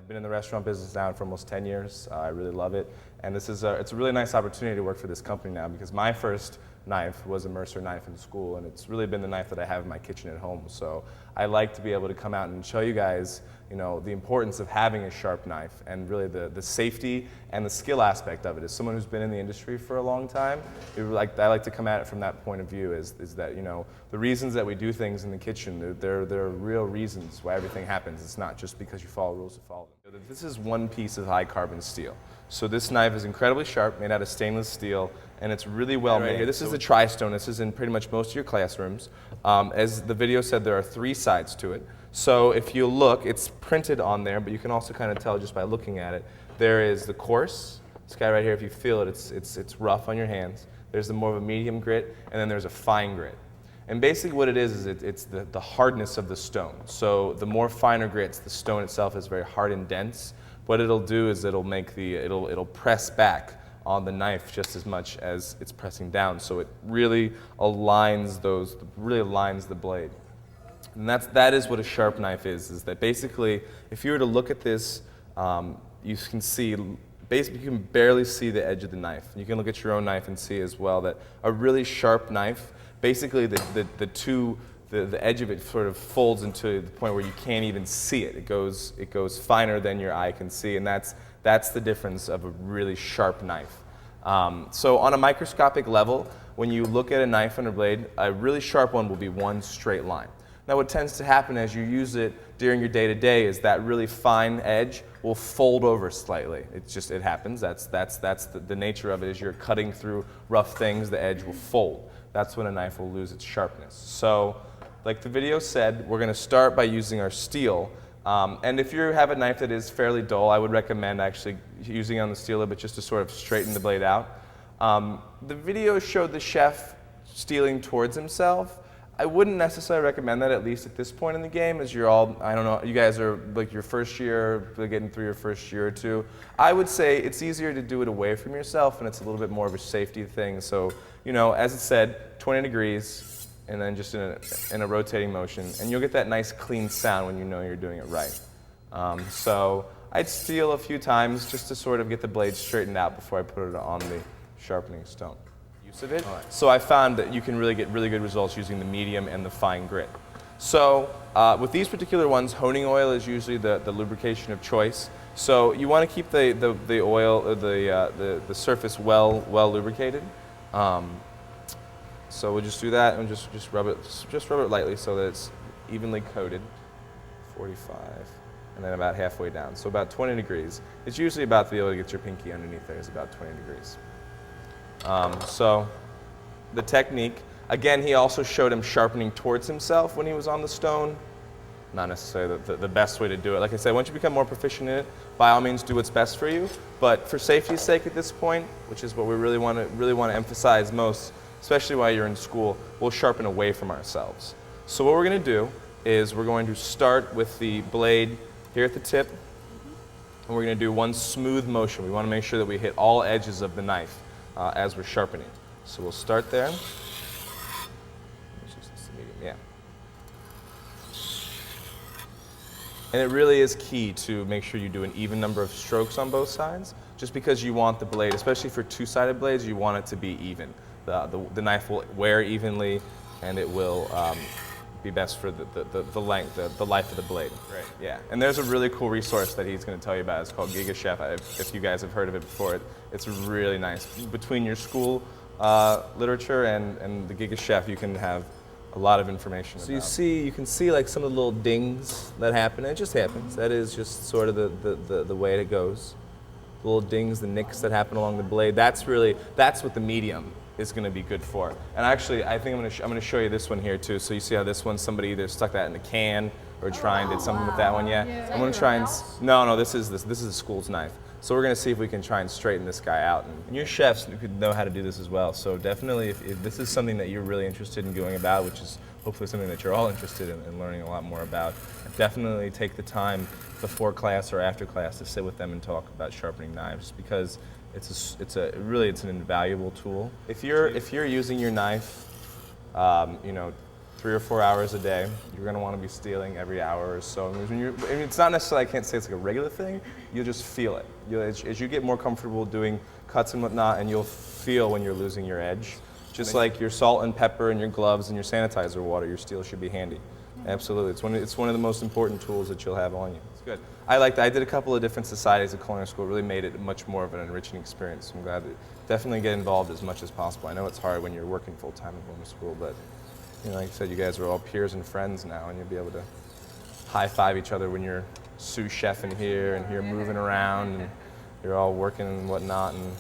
I've been in the restaurant business now for almost 10 years. I really love it. And it's a really nice opportunity to work for this company now because my first knife was a Mercer knife in school, and it's really been the knife that I have in my kitchen at home. So I like to be able to come out and show you guys, the importance of having a sharp knife and really the safety and the skill aspect of it. As someone who's been in the industry for a long time, I like to come at it from that point of view is that, the reasons that we do things in the kitchen, there are real reasons why everything happens. It's not just because you follow rules to follow them. This is one piece of high carbon steel. So this knife is incredibly sharp, made out of stainless steel, and it's really well made. This is the Tri-Stone. This is in pretty much most of your classrooms. As the video said, there are 3 sides to it. So if you look, it's printed on there, but you can also kind of tell just by looking at it. There is the coarse. This guy right here, if you feel it, it's rough on your hands. There's the more of a medium grit, and then there's a fine grit. And basically what it is it's the hardness of the stone. So the more finer grits, the stone itself is very hard and dense. What it'll do is it'll press back on the knife just as much as it's pressing down. So it really aligns the blade. And that is what a sharp knife is that basically, if you were to look at this, you can see, basically you can barely see the edge of the knife. You can look at your own knife and see as well that a really sharp knife, basically the edge of it sort of folds into the point where you can't even see it. It goes finer than your eye can see, and that's the difference of a really sharp knife. So on a microscopic level, when you look at a knife and a blade, a really sharp one will be one straight line. Now what tends to happen as you use it during your day-to-day is that really fine edge will fold over slightly. It happens. That's the nature of it. Is you're cutting through rough things, the edge will fold. That's when a knife will lose its sharpness. So like the video said, we're going to start by using our steel. And if you have a knife that is fairly dull, I would recommend actually using it on the steel a little bit just to sort of straighten the blade out. The video showed the chef steeling towards himself. I wouldn't necessarily recommend that, at least at this point in the game, as you're all, I don't know, you guys are like your first year, getting through your first year or two. I would say it's easier to do it away from yourself, and it's a little bit more of a safety thing. So, as it said, 20 degrees, and then just in a rotating motion, and you'll get that nice clean sound when you know you're doing it right. So I'd steel a few times just to sort of get the blade straightened out before I put it on the sharpening stone. Of it. Right. So I found that you can really get really good results using the medium and the fine grit. So with these particular ones, honing oil is usually the lubrication of choice. So you want to keep the oil, the surface well lubricated. So we'll just do that and just rub it lightly so that it's evenly coated. 45, and then about halfway down. So about 20 degrees. It's usually about to be able to get your pinky underneath there is about 20 degrees. So the technique, again, he also showed him sharpening towards himself when he was on the stone. Not necessarily the best way to do it. Like I said, once you become more proficient in it, by all means do what's best for you. But for safety's sake at this point, which is what we really want to emphasize most, especially while you're in school, we'll sharpen away from ourselves. So what we're going to do is we're going to start with the blade here at the tip, and we're going to do one smooth motion. We want to make sure that we hit all edges of the knife as we're sharpening. So we'll start there. Yeah. And it really is key to make sure you do an even number of strokes on both sides, just because you want the blade, especially for two-sided blades, you want it to be even. The knife will wear evenly, and it will be best for the length, the life of the blade. Right. Yeah. And there's a really cool resource that he's going to tell you about. It's called Giga Chef. If you guys have heard of it before, it's really nice. Between your school literature and the Giga Chef, you can have a lot of information. So you can see like some of the little dings that happen. It just happens. That is just sort of the way it goes. The little dings, the nicks that happen along the blade. That's what the medium is going to be good for. And actually, I think I'm going to show you this one here too. So you see how this one, somebody either stuck that in a can or did something with that one. Yeah. I'm going to try and no, this is a school's knife. So we're going to see if we can try and straighten this guy out. And your chefs could know how to do this as well. So definitely, if this is something that you're really interested in going about, which is hopefully something that you're all interested in learning a lot more about, definitely take the time before class or after class to sit with them and talk about sharpening knives, because it's an invaluable tool. If you're using your knife, 3 or 4 hours a day. You're going to want to be stealing every hour or so. When it's not necessarily, I can't say it's like a regular thing, you'll just feel it. As you get more comfortable doing cuts and whatnot, and you'll feel when you're losing your edge. Just like your salt and pepper and your gloves and your sanitizer water, your steel should be handy. Absolutely, it's one of the most important tools that you'll have on you. It's good. I liked that. I did a couple of different societies at culinary school. It really made it much more of an enriching experience. I'm glad to definitely get involved as much as possible. I know it's hard when you're working full time at home school, but like I said, you guys are all peers and friends now, and you'll be able to high five each other when you're sous chef in here and you're moving around and you're all working and whatnot. And